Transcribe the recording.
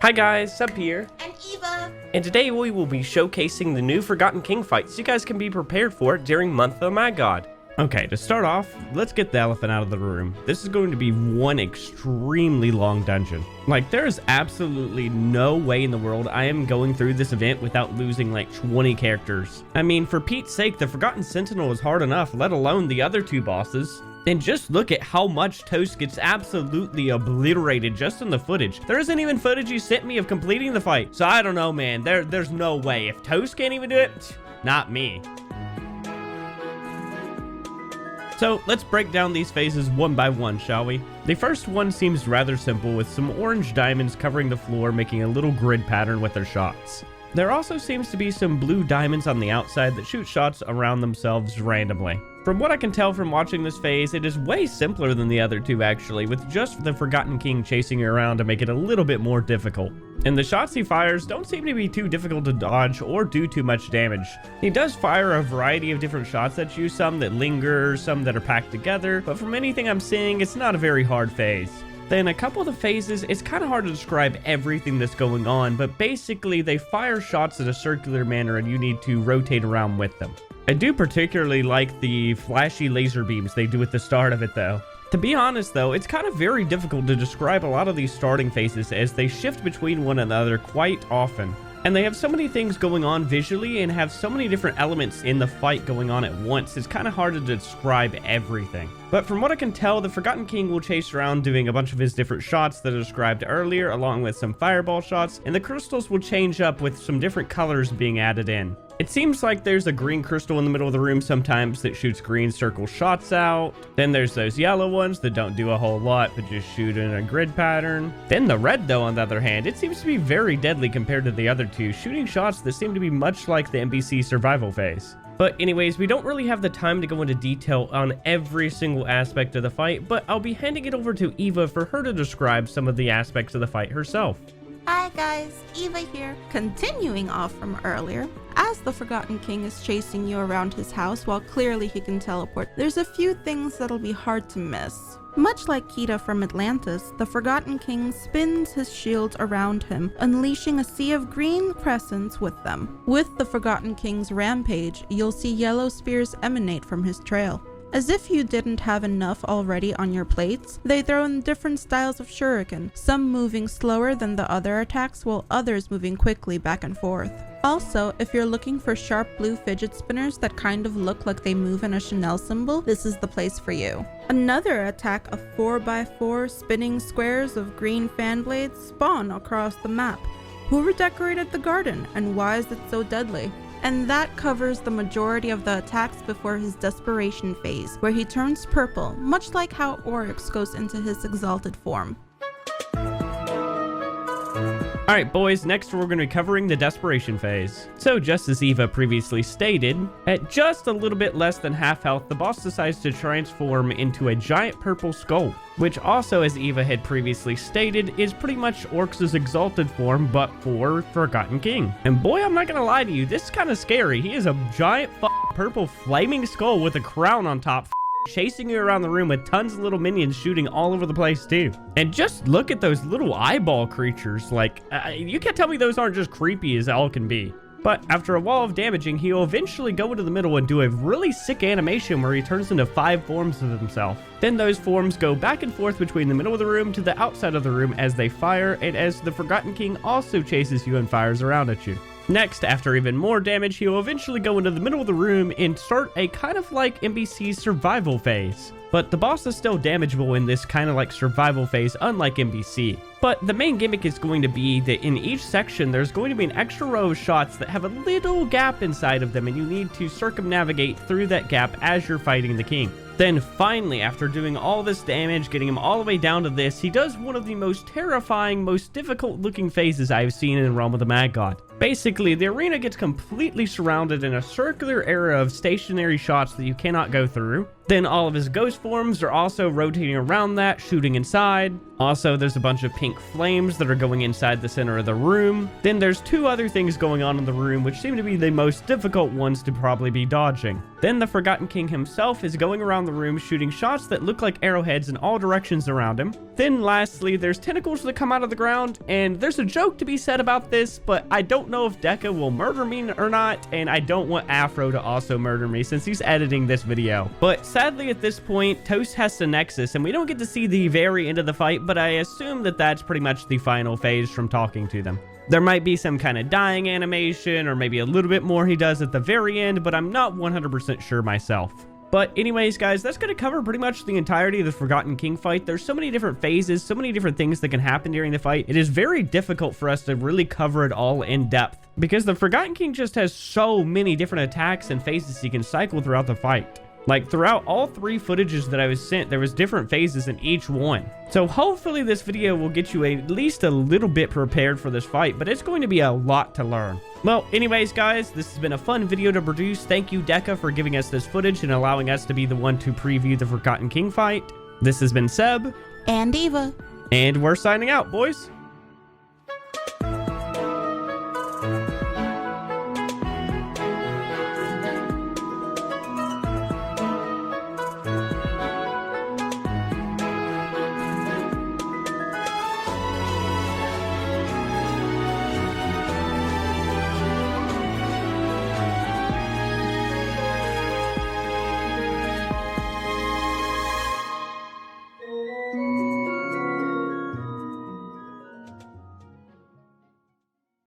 Hi guys, Seb here, And Eva. and today we will be showcasing the new Forgotten King fight so you guys can be prepared for it during Month of the Mad God. Okay, to start off, let's get the elephant out of the room. This is going to be one extremely long dungeon. Like, there is absolutely no way in the world I am going through this event without losing like 20 characters. I mean, for Pete's sake, the Forgotten Sentinel is hard enough, let alone the other two bosses. And just look at how much Toast gets absolutely obliterated just in the footage. There isn't even footage you sent me of completing the fight. So I don't know, man. There's no way. If Toast can't even do it, not me. So let's break down these phases one by one, shall we? The first one seems rather simple, with some orange diamonds covering the floor, making a little grid pattern with their shots. There also seems to be some blue diamonds on the outside that shoot shots around themselves randomly. From what I can tell from watching this phase, it is way simpler than the other two actually, with just the Forgotten King chasing you around to make it a little bit more difficult. And the shots he fires don't seem to be too difficult to dodge or do too much damage. He does fire a variety of different shots at you, some that linger, some that are packed together, but from anything I'm seeing, it's not a very hard phase. Then a couple of the phases, it's kind of hard to describe everything that's going on, but basically they fire shots in a circular manner and you need to rotate around with them. I do particularly like the flashy laser beams they do at the start of it though. To be honest though, it's kind of very difficult to describe a lot of these starting phases as they shift between one another quite often. And they have so many things going on visually and have so many different elements in the fight going on at once, it's kind of hard to describe everything. But from what I can tell, the Forgotten King will chase around doing a bunch of his different shots that I described earlier, along with some fireball shots, and the crystals will change up with some different colors being added in. It seems like there's a green crystal in the middle of the room sometimes that shoots green circle shots out. Then there's those yellow ones that don't do a whole lot but just shoot in a grid pattern. Then the red though, on the other hand, it seems to be very deadly compared to the other two, shooting shots that seem to be much like the NPC survival phase. But anyways, we don't really have the time to go into detail on every single aspect of the fight, but I'll be handing it over to Eva for her to describe some of the aspects of the fight herself. Hi guys, Eva here. Continuing off from earlier, as the Forgotten King is chasing you around his house while clearly he can teleport, there's a few things that'll be hard to miss. Much like Kita from Atlantis, the Forgotten King spins his shields around him, unleashing a sea of green crescents with them. With the Forgotten King's rampage, you'll see yellow spears emanate from his trail. As if you didn't have enough already on your plates, they throw in different styles of shuriken, some moving slower than the other attacks while others moving quickly back and forth. Also, if you're looking for sharp blue fidget spinners that kind of look like they move in a Chanel symbol, this is the place for you. Another attack of 4x4 spinning squares of green fan blades spawn across the map. Who redecorated the garden, and why is it so deadly? And that covers the majority of the attacks before his desperation phase, where he turns purple, much like how Oryx goes into his exalted form. Alright boys, next we're going to be covering the desperation phase. So just as Eva previously stated, at just a little bit less than half health, the boss decides to transform into a giant purple skull, which also, as Eva had previously stated, is pretty much Oryx's exalted form but for Forgotten King. And boy, I'm not gonna lie to you, this is kind of scary. He is a giant purple flaming skull with a crown on top, chasing you around the room with tons of little minions shooting all over the place too. And just look at those little eyeball creatures. Like, you can't tell me those aren't just creepy as all can be. But after a wall of damaging, he'll eventually go into the middle and do a really sick animation where he turns into 5 forms of himself. Then those forms go back and forth between the middle of the room to the outside of the room as they fire, and as the Forgotten King also chases you and fires around at you. Next, after even more damage, he'll eventually go into the middle of the room and start a kind of like NPC's survival phase. But the boss is still damageable in this kind of like survival phase, unlike NPC. But the main gimmick is going to be that in each section, there's going to be an extra row of shots that have a little gap inside of them, and you need to circumnavigate through that gap as you're fighting the king. Then finally, after doing all this damage, getting him all the way down to this, he does one of the most terrifying, most difficult looking phases I've seen in Realm of the Mad God. Basically, the arena gets completely surrounded in a circular area of stationary shots that you cannot go through. Then all of his ghost forms are also rotating around that, shooting inside. Also, there's a bunch of pink flames that are going inside the center of the room. Then there's two other things going on in the room, which seem to be the most difficult ones to probably be dodging. Then the Forgotten King himself is going around the room shooting shots that look like arrowheads in all directions around him. Then lastly, there's tentacles that come out of the ground, and there's a joke to be said about this, but I don't know if Deca will murder me or not, and I don't want Afro to also murder me since he's editing this video. But sadly at this point, Toast has to Nexus, and we don't get to see the very end of the fight, but I assume that that's pretty much the final phase from talking to them. There might be some kind of dying animation, or maybe a little bit more he does at the very end, but I'm not 100% sure myself. But anyways, guys, that's going to cover pretty much the entirety of the Forgotten King fight. There's so many different phases, so many different things that can happen during the fight. It is very difficult for us to really cover it all in depth, because the Forgotten King just has so many different attacks and phases he can cycle throughout the fight. Like, throughout all 3 footages that I was sent, there was different phases in each one. So hopefully this video will get you at least a little bit prepared for this fight, but it's going to be a lot to learn. Well, anyways, guys, this has been a fun video to produce. Thank you, Deca, for giving us this footage and allowing us to be the one to preview the Forgotten King fight. This has been Seb. And Eva. And we're signing out, boys.